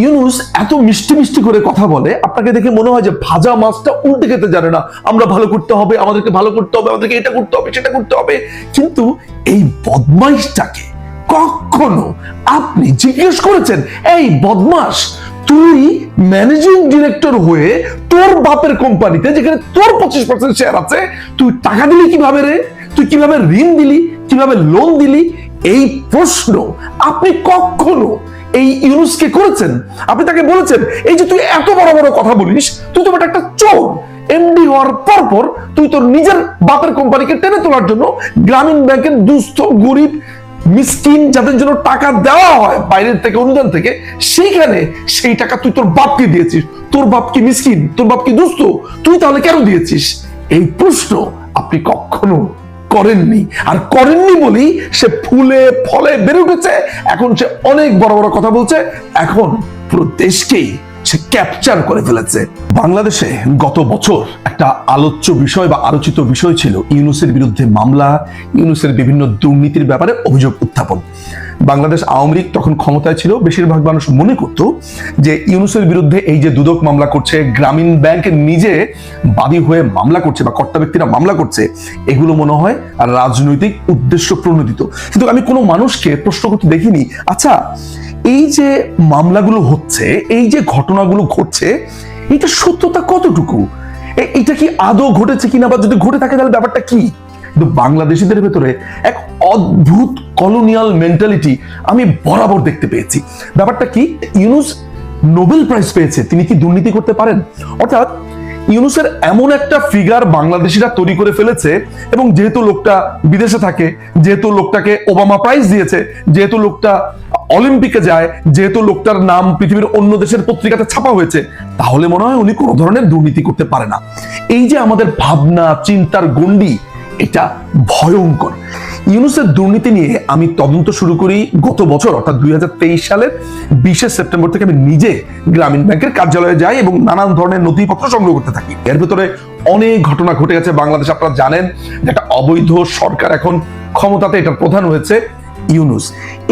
ইউনূস এত মিষ্টি মিষ্টি করে কথা বলে, আপনাকে দেখে মনে হয় যে ভাজা মাছটা উল্টে খেতে জানে না। আমরা ভালো করতে হবে, আমাদেরকে ভালো করতে হবে, আমাদেরকে এটা করতে হবে, সেটা করতে হবে। কিন্তু এই বদমাইশটাকে কখনো আপনি জিজ্ঞেস করেছেন, এই বদমাস, তুই ম্যানেজিং ডিরেক্টর হয়ে তোর বাপের কোম্পানিতে, যেখানে তোর 25% শেয়ার আছে, তুই টাকা দিলি কিভাবে রে? তুই কিভাবে ঋণ দিলি, কিভাবে লোন দিলি? এই প্রশ্ন আপনি কখনো এই ইউনূসকে করেছেন? আপনি তাকে বলেছেন, এই যে তুই এত বড় বড় কথা বলিস, তুই তো একটা চোর। এমডি হওয়ার পর তুই তোর নিজের বাপের কোম্পানিকে টেনে তোলার জন্য গ্রামীণ ব্যাংকের দুস্থ গরিব মিসকিন যাদের জন্য টাকা দেওয়া হয় বাইরের থেকে, অনুদান থেকে, সেইখানে সেই টাকা তুই তোর বাপকে দিয়েছিস। তোর বাপ কি মিসকিন? তোর বাপ কি দুস্থ? তুই তাহলে কেন দিয়েছিস? এই প্রশ্ন আপনি কখনো করেননি। আর করেননি বলেই সে ফুলে ফলে বেড়ে উঠেছে। এখন সে অনেক বড় বড় কথা বলছে, এখন পুরো দেশকেই সে ক্যাপচার করে ফেলেছে। বাংলাদেশে গত বছর একটা আলোচ্য বিষয় বা আলোচিত বিষয় ছিল ইউনূসের বিরুদ্ধে মামলা, ইউনূসের বিভিন্ন দুর্নীতির ব্যাপারে অভিযোগ উত্থাপন। বাংলাদেশ আওয়ামী লীগ তখন ক্ষমতায় ছিল, বেশিরভাগ মানুষ মনে করত যে ইউনূসের বিরুদ্ধে এই যে দুদক মামলা করছে, গ্রামীণ ব্যাংক নিজে বাদী হয়ে মামলা করছে বা কর্তা ব্যক্তিরা মামলা করছে, এগুলো মনে হয় রাজনৈতিক উদ্দেশ্য প্রণোদিত। কিন্তু আমি কোনো মানুষকে প্রশ্ন করতে দেখিনি, আচ্ছা এই যে মামলাগুলো হচ্ছে, এই যে ঘটনাগুলো ঘটছে, এটা সত্যতা কতটুকু? এটা কি আদৌ ঘটেছে কিনা, বা যদি ঘটে থাকে তাহলে ব্যাপারটা কি? কিন্তু বাংলাদেশিদের ভেতরে এক অদ্ভুত কলোনিয়াল মেন্টালিটি আমি বরাবর দেখতে পেয়েছি। ব্যাপারটা কি? ইউনূস নোবেল প্রাইজ পেয়েছে, তিনি কি দুর্নীতি করতে পারেন? অর্থাৎ ইউনূসের এমন একটা ফিগার বাংলাদেশিরা তৈরি করে ফেলেছে, এবং যেহেতু লোকটা বিদেশে থাকে, যেহেতু লোকটাকে ওবামা প্রাইজ দিয়েছে, যেহেতু লোকটা অলিম্পিকে যায়, যেহেতু লোকটার নাম পৃথিবীর অন্য দেশের পত্রিকাতে ছাপা হয়েছে, তাহলে মনে হয় উনি কোনো ধরনের দুর্নীতি করতে পারে না। এই যে আমাদের ভাবনা চিন্তার গণ্ডি, এটা ভয়ঙ্কর। ইউনূসের দুর্নীতি নিয়ে আমি তদন্ত শুরু করি গত বছর, অর্থাৎ 2023 সালের 20 সেপ্টেম্বর থেকে আমি নিজে গ্রামীণ ব্যাংকের কার্যালয়ে যাই এবং নানান ধরনের নথিপত্র সংগ্রহ করতে থাকি। এর ভেতরে অনেক ঘটনা ঘটে গেছে বাংলাদেশ। আপনারা জানেন যে একটা অবৈধ সরকার এখন ক্ষমতাতে, এটার প্রধান হয়েছে ইউনূস।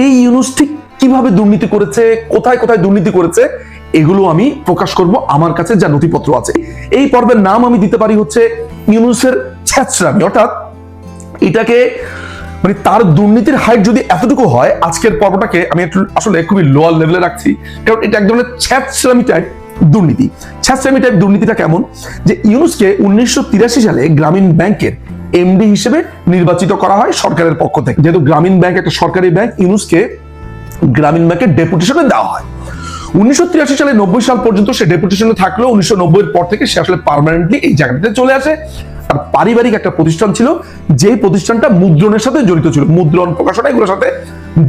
এই ইউনূস ঠিক কিভাবে দুর্নীতি করেছে, কোথায় কোথায় দুর্নীতি করেছে, এগুলো আমি প্রকাশ করব আমার কাছে যা নথিপত্র আছে। এই পর্বের নাম আমি দিতে পারি হচ্ছে ইউনূসের ছ্যাঁচড়ামি। অর্থাৎ এটাকে মানে তার দুর্নীতির হাইট যদি এতটুকু হয়, আজকের পর্বটাকে আমি আসলে খুবই লোয়ার লেভেলে রাখছি, কারণ এটা এক ধরনের ছ্যাঁচড়ামি টাইপ দুর্নীতি। ছ্যাঁচড়ামি টাইপ দুর্নীতিটা কেমন? যে ইউনূসকে 1983 সালে গ্রামীণ ব্যাংকের এমডি হিসেবে নির্বাচিত করা হয় সরকারের পক্ষ থেকে। যেহেতু গ্রামীণ ব্যাংক একটা সরকারি ব্যাংক, ইউনূসকে গ্রামীণ ব্যাংকের ডেপুটেশনে দেওয়া হয়। 1983 সালে 90 সাল পর্যন্ত সে ডেপুটেশনে থাকলো। 1990 এর পর থেকে সে আসলে পার্মানেন্টলি এই জায়গাটাতে চলে আসে। আর পারিবারিক একটা প্রতিষ্ঠান ছিল, যে প্রতিষ্ঠানটা মুদ্রণের সাথে জড়িত ছিল, মুদ্রণ প্রকাশনা এগুলোর সাথে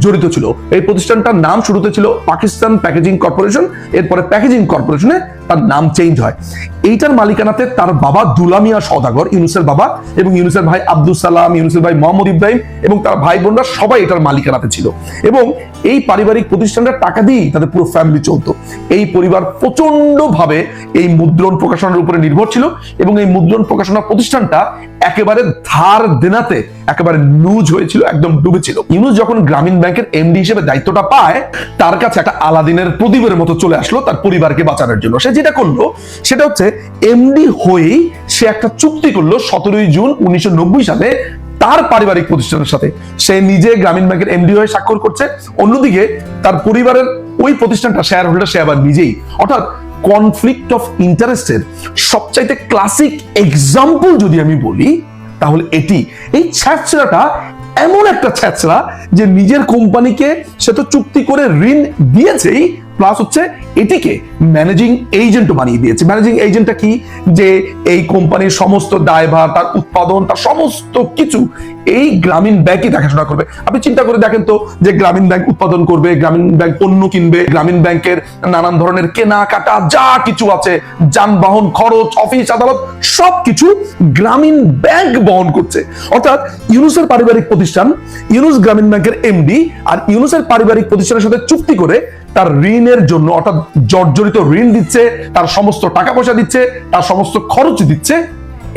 জড়িত ছিল। এই প্রতিষ্ঠানটার নাম শুরুতে ছিল পাকিস্তান প্যাকেজিং কর্পোরেশন, এরপরে প্যাকেজিং কর্পোরেশনে তার নাম চেঞ্জ হয়। এইটার মালিকানাতে তার বাবা দুলা মিয়া সওদাগর, ইউনূসের বাবা, এবং ইউনূসের ভাই আব্দুল সালাম, ইউনূসের ভাই মোহাম্মদ ইব্রাহিম এবং তার ভাই বোনরা সবাই এটার মালিকানাতে ছিল। এবং এই পারিবারিক প্রতিষ্ঠানটা টাকা দিয়ে তাদের পুরো ফ্যামিলি চলতো। এই পরিবার প্রচন্ড ভাবে এই মুদ্রণ প্রকাশনার উপরে নির্ভর ছিল, এবং এই মুদ্রণ প্রকাশনা প্রতিষ্ঠানটা একেবারে ধার দেনাতে একেবারে লুজ হয়েছিল, একদম ডুবেছিল। ইউনূস যখন গ্রামীণ ব্যাংকের এমডি হিসেবে দায়িত্বটা পায়, তার কাছে একটা আলাদিনের প্রদীপের মতো চলে আসলো তার পরিবারকে বাঁচানোর জন্য। সে যেটা করলো সেটা হচ্ছে, এমডি হয়েই সে একটা চুক্তি করলো 17 জুন 1990 সালে তার পারিবারিক প্রতিষ্ঠানের সাথে। সে নিজে গ্রামীণ ব্যাংকের এমডি হয়ে স্বাক্ষর করছে, অন্যদিকে তার পরিবারের ওই প্রতিষ্ঠানটা শেয়ার হোল্ডার সে আবার নিজেই। অর্থাৎ কনফ্লিক্ট অফ ইন্টারেস্টের সবচাইতে ক্লাসিক এক্সাম্পল যদি আমি বলি, তাহলে এই ছ্যাঁচড়াটা এমন একটা ছ্যাঁচড়া যে নিজের কোম্পানিকে সে তো চুক্তি করে ঋণ দিয়েছেই, প্লাস হচ্ছে এটিকে ম্যানেজিং এজেন্টও বানিয়ে দিয়েছে। ম্যানেজিং এজেন্টটা কি? যে এই কোম্পানির সমস্ত দায়ভার, তার উৎপাদন, তার সমস্ত কিছু এই গ্রামীণ ব্যাংকই দেখাশোনা করবে। আপনি চিন্তা করে দেখেন তো, যে গ্রামীণ ব্যাংক উৎপাদন করবে, গ্রামীণ ব্যাংক পণ্য কিনবে, গ্রামীণ ব্যাংকের নানান ধরনের কেনাকাটা যা কিছু আছে, যানবাহন খরচ, অফিস আদালত, সবকিছু গ্রামীণ ব্যাংক বহন করছে। অর্থাৎ ইউনূসের পারিবারিক প্রতিষ্ঠান, ইউনূস গ্রামীণ ব্যাংকের এমডি, আর ইউনূসের পারিবারিক প্রতিষ্ঠানের সাথে চুক্তি করে তার ঋণের জন্য, অর্থাৎ জর্জরিত ঋণ দিচ্ছে, তার সমস্ত টাকা পয়সা দিচ্ছে, তার সমস্ত খরচ দিচ্ছে।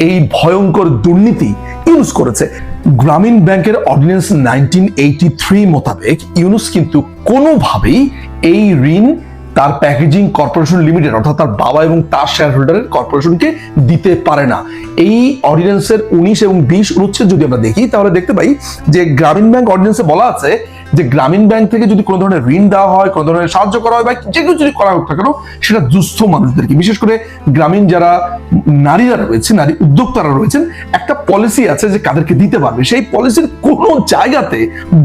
এই ভয়ঙ্কর দুর্নীতি ইউনূস করেছে। গ্রামীণ ব্যাংকের অর্ডিন্যান্স 1983 মোতাবেক ইউনূস কিন্তু কোনোভাবেই এই ঋণ তার প্যাকেজিং কর্পোরেশন লিমিটেড অর্থাৎ তার বাবা এবং তার শেয়ার হোল্ডারের কর্পোরেশনকে দিতে পারে না। এই অর্ডিন্যান্সের 19 এবং 20 অনুচ্ছেদ যদি আমরা দেখি তাহলে দেখতে পাই যে গ্রামীণ ব্যাংক অর্ডিন্যান্সে বলা আছে যে গ্রামীণ ব্যাংক থেকে যদি কোনো ধরনের ঋণ দেওয়া হয়, কোনো ধরনের সাহায্য করা হয় বা যে কিছু যদি করা হোক না কেন, সেটা দুস্থ মানুষদেরকে, বিশেষ করে গ্রামীণ যারা নারীরা রয়েছে, নারী উদ্যোক্তারা রয়েছেন, একটা পলিসি আছে যে কাদেরকে দিতে পারবে। সেই পলিসির কোনো জায়গাতে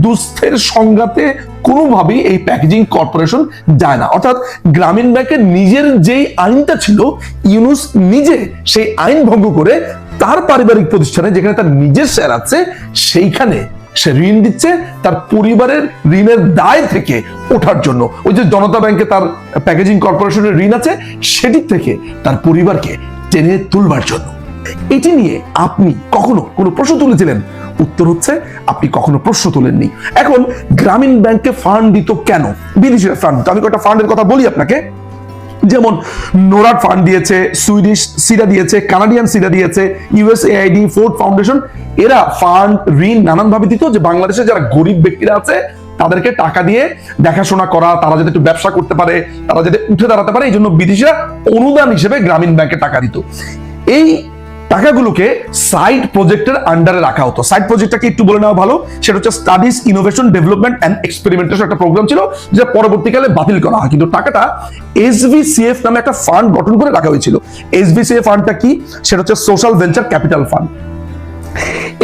দুস্থের সংজ্ঞাতে কোনোভাবেই এই প্যাকেজিং কর্পোরেশন যায় না। অর্থাৎ গ্রামীণ ব্যাংকের নিজের যেই আইনটা ছিল, ইউনূস নিজে সেই আইন ভঙ্গ করে তার পারিবারিক প্রতিষ্ঠানে যেখানে তার নিজের শেয়ার আছে সেইখানে সে ঋণ দিচ্ছে তার পরিবারের ঋণের দায় থেকে ওঠার জন্য। ওই যে জনতা ব্যাংকে তার প্যাকেজিং কর্পোরেশনের ঋণ আছে, সেটির থেকে তার পরিবারকে টেনে তুলবার জন্য। এটি নিয়ে আপনি কখনো কোনো প্রশ্ন তুলেছিলেন? উত্তর হচ্ছে আপনি কখনো প্রশ্ন তোলেননি। এখন গ্রামীণ ব্যাংকে ফান্ড দিত কেন? বিদেশিরা ফান্ড দিত। আমি কয়েকটা ফান্ডের কথা বলি আপনাকে, যেমন নোরাড ফান্ড দিয়েছে, সুইডিশ সিডা দিয়েছে, কানাডিয়ান সিডা দিয়েছে, ইউএসএআইডি, ফোর্ড ফাউন্ডেশন। এরা ফান্ড ঋণ নানান ভাবে দিত যে বাংলাদেশে যারা গরিব ব্যক্তিরা আছে তাদেরকে টাকা দিয়ে দেখাশোনা করা, তারা যাতে একটু ব্যবসা করতে পারে, তারা যাতে উঠে দাঁড়াতে পারে, এই জন্য বিদেশিরা অনুদান হিসেবে গ্রামীণ ব্যাংকে টাকা দিত। এই টাকাগুলোকে সাইড প্রজেক্টের আন্ডারে রাখা হতো। সাইড প্রজেক্টটাকে একটু বলে নেওয়া ভালো, সেটা হচ্ছে studies, innovation, development and experimentation একটা প্রোগ্রাম ছিল, যেটা পরবর্তীকালে বাতিল করা হয়। কিন্তু টাকাটা এসভিসিএফ নামে একটা ফান্ড গঠন করে রাখা হয়েছিল। এসভিসিএফ ফান্ডটা কি? সেটা হচ্ছে সোশ্যাল ভেঞ্চার ক্যাপিটাল ফান্ড।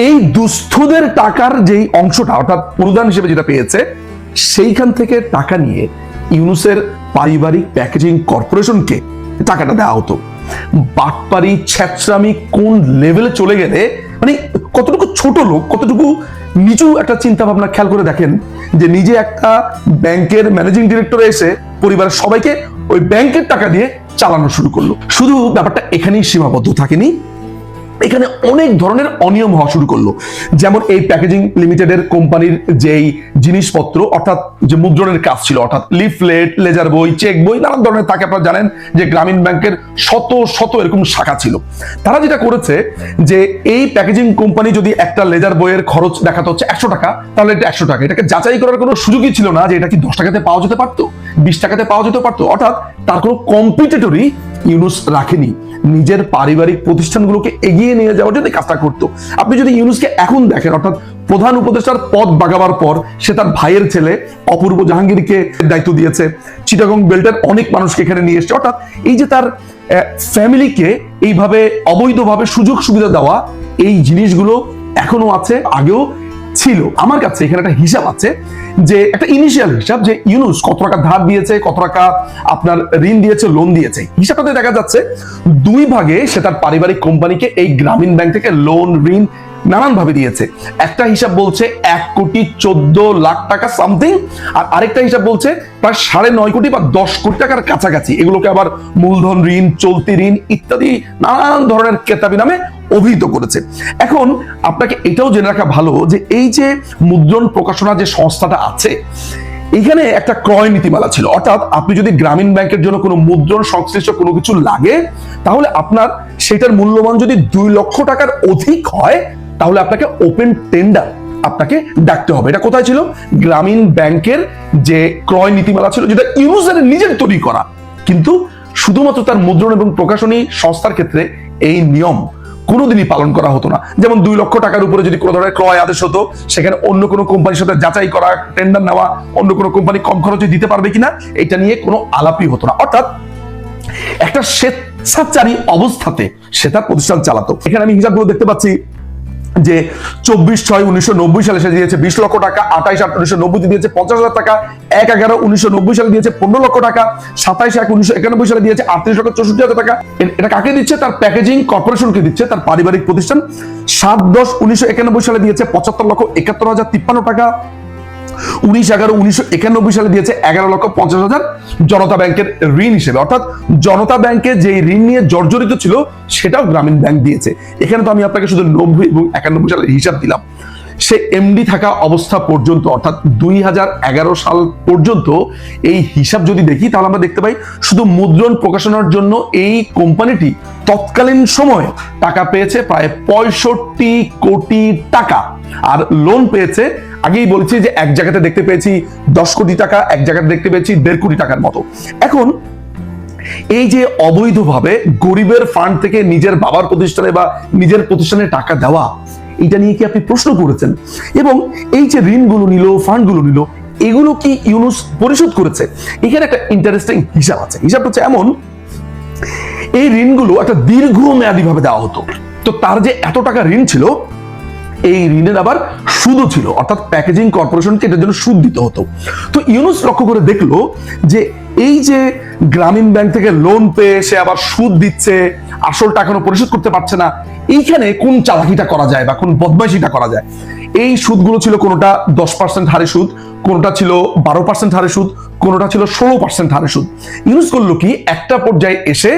এই দুস্থদের টাকার যেই অংশটা অর্থাৎ অনুদান হিসেবে যেটা পেয়েছে, সেইখান থেকে টাকা নিয়ে ইউনূসের পারিবারিক প্যাকেজিং কর্পোরেশনকে টাকাটা দেওয়া হতো। বাটপারি, ছ্যাচরামি কোন লেভেলে চলে গেলে, মানে কতটুকু ছোট লোক, কতটুকু নিচু একটা চিন্তা ভাবনা খেয়াল করে দেখেন যে নিজে একটা ব্যাংকের ম্যানেজিং ডিরেক্টর এসে পরিবারের সবাইকে ওই ব্যাংকের টাকা দিয়ে চালানো শুরু করলো। শুধু ব্যাপারটা এখানেই সীমাবদ্ধ থাকেনি, এখানে অনেক ধরনের অনিয়ম হওয়া শুরু করলো। যেমন এই প্যাকেজিং লিমিটেডের কোম্পানির যেই জিনিসপত্র অর্থাৎ যে মুদ্রণের কাজ ছিল, অর্থাৎ লিফলেট, লেজার বই, চেক বই, নানান ধরনের থাকে। আপনারা জানেন যে গ্রামীণ ব্যাংকের শত শত এরকম শাখা ছিল। তারা যেটা করেছে যে এই প্যাকেজিং কোম্পানি যদি একটা লেজার বইয়ের খরচ দেখাতে হচ্ছে 100 টাকা, তাহলে এটা 100 টাকা। এটাকে যাচাই করার কোনো সুযোগই ছিল না যে এটা কি 10 টাকাতে পাওয়া যেতে পারতো, 20 টাকাতে পাওয়া যেতে পারতো। অর্থাৎ তার কোনো কম্পিটিটরই ইউনূস রাখেনি, নিজের পারিবারিক প্রতিষ্ঠানগুলোকে এগিয়ে নিয়ে যাওয়ার জন্য কাজটা করতো। আপনি যদি ইউনূসকে এখন দেখেন, অর্থাৎ প্রধান উপদেষ্টার পদ বাগাবার পর সে তার ভাইয়ের ছেলে অপূর্ব জাহাঙ্গীরকে দায়িত্ব দিয়েছে, চিটাগং বেল্টের অনেক মানুষকে এখানে নিয়ে এসছে। অর্থাৎ এই যে তার ফ্যামিলিকে এইভাবে অবৈধভাবে সুযোগ সুবিধা দেওয়া, এই জিনিসগুলো এখনো আছে, আগেও ছিল। আমার কাছে এখানে একটা হিসাব আছে, যে একটা ইনিশিয়াল হিসাব যে ইউনূস কত টাকা ধার দিয়েছে, কত টাকা আপনার ঋণ দিয়েছে, লোন দিয়েছে। হিসাবটাতে দেখা যাচ্ছে 2 ভাগে সে তার পারিবারিক কোম্পানিকে এই গ্রামীণ ব্যাংক থেকে লোন, ঋণ নানান ভাবে দিয়েছে। একটা হিসাব বলছে 1,14,00,000 টাকা সামথিং, আর আরেকটা হিসাব বলছে প্রায় 9.5 কোটি বা 10 কোটি টাকার কাছাকাছি। এগুলোকে আবার মূলধন ঋণ, চলতি ঋণ ইত্যাদি নানান ধরনের কেতাবি নামে অভিহিত করেছে। এখন আপনাকে এটাও জেনে রাখা ভালো যে এই যে মুদ্রণ প্রকাশনা যে সংস্থাটা আছে, এখানে একটা ক্রয় নীতিমালা ছিল। অর্থাৎ আপনি যদি গ্রামীণ ব্যাংকের জন্য কোনো মুদ্রণ সংশ্লিষ্ট কোনো কিছু লাগে, তাহলে আপনার সেটার মূল্যমান যদি 2 লক্ষ টাকার অধিক হয়, তাহলে আপনাকে ওপেন টেন্ডার আপনাকে ডাকতে হবে। এটা কোথায় ছিল? গ্রামীণ ব্যাংকের যে ক্রয় নীতিমালা ছিল, যেটা ইউনূসের নিজের তৈরি করা, কিন্তু শুধুমাত্র তার মুদ্রণ এবং প্রকাশনী সংস্থার ক্ষেত্রে এই নিয়ম কোনোদিনই পালন করা হতো না। যেমন 2 লক্ষ টাকার উপরে যদি কোনো ধরনের ক্রয় আদেশ হতো, সেখানে অন্য কোনো কোম্পানির সাথে যাচাই করা, টেন্ডার নেওয়া, অন্য কোনো কোম্পানি কম খরচে দিতে পারবে কিনা, এটা নিয়ে কোনো আলাপই হতো না। অর্থাৎ একটা স্বেচ্ছাচারী অবস্থাতে সে তার প্রতিষ্ঠান চালাতো। এখানে আমি হিসাবগুলো দেখতে পাচ্ছি যে 24/6/1990 সালে সে দিয়েছে 20 লক্ষ টাকা, 28/8/1990 দিয়েছে 50,000 টাকা, 1/11/1990 সালে দিয়েছে 15 লক্ষ টাকা, 27/1/1991 সালে দিয়েছে 38,64,000 টাকা। এটা কাকে দিচ্ছে? তার প্যাকেজিং কর্পোরেশনকে দিচ্ছে, তার পারিবারিক প্রতিষ্ঠান। 7/10/1991 সালে দিয়েছে 75,71,053 টাকা। 19/11/1991 সালে দিয়েছে 11,50,000 জনতা ব্যাংকের ঋণ হিসেবে। অর্থাৎ জনতা ব্যাংকে যে ঋণ নিয়ে জর্জরিত ছিল সেটাও গ্রামীণ ব্যাংক দিয়েছে। এখানে তো আমি আপনাকে শুধু 90 এবং 91 সালের হিসাব দিলাম। সে এমডি থাকা অবস্থা পর্যন্ত, অর্থাৎ 2011 সাল পর্যন্ত এই হিসাব যদি দেখি, তাহলে আমরা দেখতে পাই শুধু মুদ্রণ প্রকাশনার জন্য এই কোম্পানিটি তৎকালীন সময়ে টাকা পেয়েছে প্রায় 65 কোটি টাকা। আর লোন পেয়েছে আগেই বলেছি যে এক জায়গাতে দেখতে পেয়েছি 10 কোটি টাকা, এক জায়গাতে দেখতে পেয়েছি 1.5 কোটি টাকার মতো। এখন এই যে অবৈধভাবে গরিবের ফান্ড থেকে নিজের বাবার প্রতিষ্ঠানে বা নিজের প্রতিষ্ঠানে টাকা দেওয়া, এটা নিয়ে কি আপনি প্রশ্ন করেছেন? এবং এই যে ঋণগুলো নিল, ফান্ডগুলো নিল, এগুলো কি ইউনূস পরিশোধ করেছে? এখানে একটা ইন্টারেস্টিং হিসাব আছে। হিসাবটা হচ্ছে এমন, এই ঋণগুলো একটা দীর্ঘমেয়াদী ভাবে দেওয়া হতো। তো তার যে এত টাকা ঋণ ছিল, এই ঋণের আবার সুদও ছিল, অর্থাৎ প্যাকেজিং কর্পোরেশনকে এটার জন্য সুদ দিতে হতো। তো ইউনূস লক্ষ্য করে দেখলো যে এই যে গ্রামীণ ব্যাংক থেকে লোন পেয়ে সে আবার সুদ দিচ্ছে, আসল টাকা পরিশোধ করতে পারছে না, এইখানে কোন চালাকিটা করা যায় বা কোন বদমাইশিটা করা যায়। এই সুদগুলো ছিল কোনোটা 10% হারে সুদ, কোনোটা ছিল 12% হারে সুদ, কোনোটা ছিল 16% হারে সুদ। ইউনূস করলো কি, একটা পর্যায়ে এসে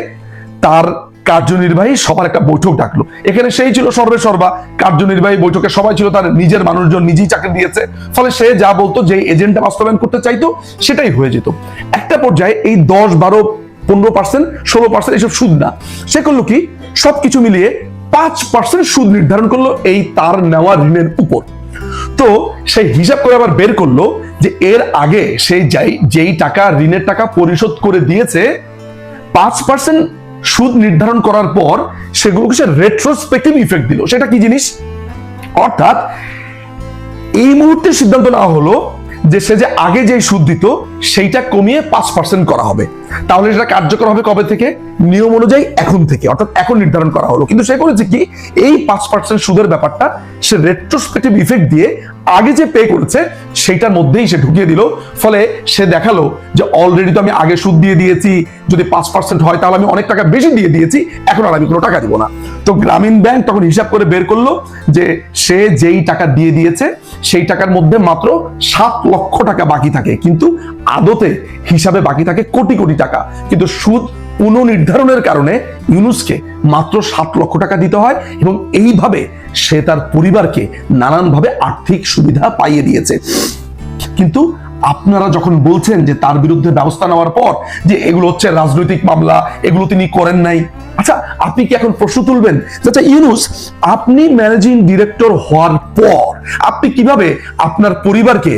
তার কার্যনির্বাহী সবার একটা বৈঠক ডাকলো। এখানে সেই ছিল সর্বে সর্বা, কার্যনির্বাহী বৈঠকে সবাই ছিল তার নিজের মানুষজন, নিজেই চাকরি দিয়েছে, ফলে সে যা বলতো, যে এজেন্টটা বাস্তবায়ন করতে চাইতো সেটাই হয়ে যেত। একটা পর্যায়ে এই 10, 12, 15%, 16% এসব সুদ না, সে করলো কি, সবকিছু মিলিয়ে 5% সুদ নির্ধারণ করলো এই তার নেওয়া ঋণের উপর। তো সেই হিসাব করে আবার বের করলো যে এর আগে সেই যেই টাকা ঋণের টাকা পরিশোধ করে দিয়েছে, 5% সুদ নির্ধারণ করার পর সেগুলোকে সে রেট্রোস্পেক্টিভ ইফেক্ট দিল। সেটা কি জিনিস? অর্থাৎ এই মুহূর্তে সিদ্ধান্ত নেওয়া হলো যে সে যে আগে যে সুদ দিত সেইটা কমিয়ে 5% করা হবে। তাহলে সেটা কার্যকর হবে কবে থেকে? নিয়ম অনুযায়ী এখন থেকে, অর্থাৎ এখন নির্ধারণ করা হলো। কিন্তু সে করেছে কি, এই 5% সুদের ব্যাপারটা সে রেট্রোস্পেক্টিভ ইফেক্ট দিয়ে আগে যে পে করেছে সেইটার মধ্যেই সে ঢুকিয়ে দিল। ফলে সে দেখালো যে অলরেডি তো আমি আগে সুদ দিয়ে দিয়েছি, যদি 5% হয় তাহলে আমি অনেক টাকা বেশি দিয়ে দিয়েছি, এখন আর আমি কোনো টাকা দিব না। তো গ্রামীণ ব্যাংক তখন হিসাব করে বের করলো যে সে যেই টাকা দিয়ে দিয়েছে সেই টাকার মধ্যে মাত্র 7 লক্ষ টাকা বাকি থাকে, কিন্তু আদতে হিসাবে বাকি থাকে কোটি কোটি টাকা। কিন্তু সুদ পুনর্নির্ধারণের কারণে ইউনূসকে মাত্র 7 লক্ষ টাকা দিতে হয়, এবং এইভাবে সে তার পরিবারকে নানানভাবে আর্থিক সুবিধা পাইয়ে দিয়েছে। কিন্তু আপনারা যখন বলছেন যে তার বিরুদ্ধে ব্যবস্থা নেওয়ার পর যে এগুলো হচ্ছে রাজনৈতিক মামলা, এগুলো তিনি করেন নাই, আচ্ছা আপনি কি এখন প্রশ্ন তুলবেন আচ্ছা ইউনূস, আপনি ম্যানেজিং ডিরেক্টর হওয়ার পর আপনি কিভাবে আপনার পরিবারকে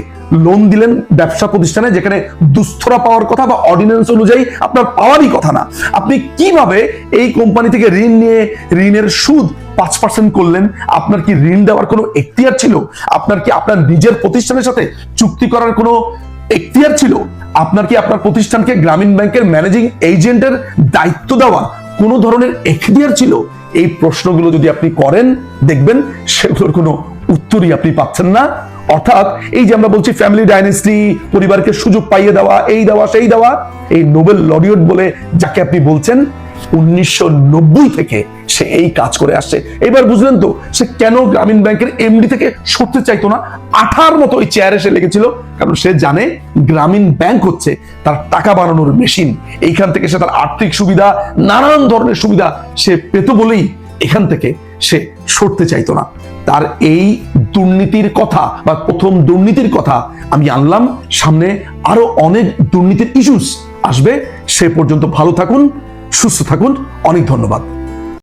লোন দিলেন ব্যবসা প্রতিষ্ঠানে, যেখানে দুস্থরা পাওয়ার কথা বা অর্ডিন্যান্স অনুযায়ী আপনার পাওয়ারই কথা না? আপনি কিভাবে এই কোম্পানি থেকে ঋণ নিয়ে ঋণের সুদ 5% করলেন? আপনার কি ঋণ দেওয়ার কোনো এখতিয়ার ছিল? আপনার কি আপনার নিজের প্রতিষ্ঠানের সাথে চুক্তি করার কোনো এখতিয়ার ছিল? আপনার কি আপনার প্রতিষ্ঠানকে গ্রামীণ ব্যাংকের ম্যানেজিং এজেন্টের দায়িত্ব দেওয়া কোনো ধরনের এখতিয়ার ছিল? এই প্রশ্নগুলো যদি আপনি করেন, দেখবেন সেগুলোর কোনো উত্তরই আপনি পাচ্ছেন না। অর্থাৎ এই যে আমরা বলছি ফ্যামিলি ডাইনেস্টি, পরিবারকে সুযোগ পাইয়ে দেওয়া, এই দেওয়া সেই দেওয়া, এই নোবেল লরিয়েট বলে যাকে আপনি বলছেন, 1990 থেকে সে এই কাজ করে আসছে। এবার বুঝলেন তো সে কেন গ্রামীণ ব্যাংকের এমডি থেকে সরতে চাইতো না? আঠার মতো ওই চেয়ারে সে লেগেছিল, কারণ সে জানে গ্রামীণ ব্যাংক হচ্ছে তার টাকা বানানোর মেশিন। এইখান থেকে সে তার আর্থিক সুবিধা, নানান ধরনের সুবিধা সে পেত বলেই এখান থেকে সে সরতে চাইতো না। তার এই দুর্নীতির কথা বা প্রথম দুর্নীতির কথা আমি আনলাম, সামনে আরো অনেক দুর্নীতির ইস্যুস আসবে। সে পর্যন্ত ভালো থাকুন, সুস্থ থাকুন, অনেক ধন্যবাদ।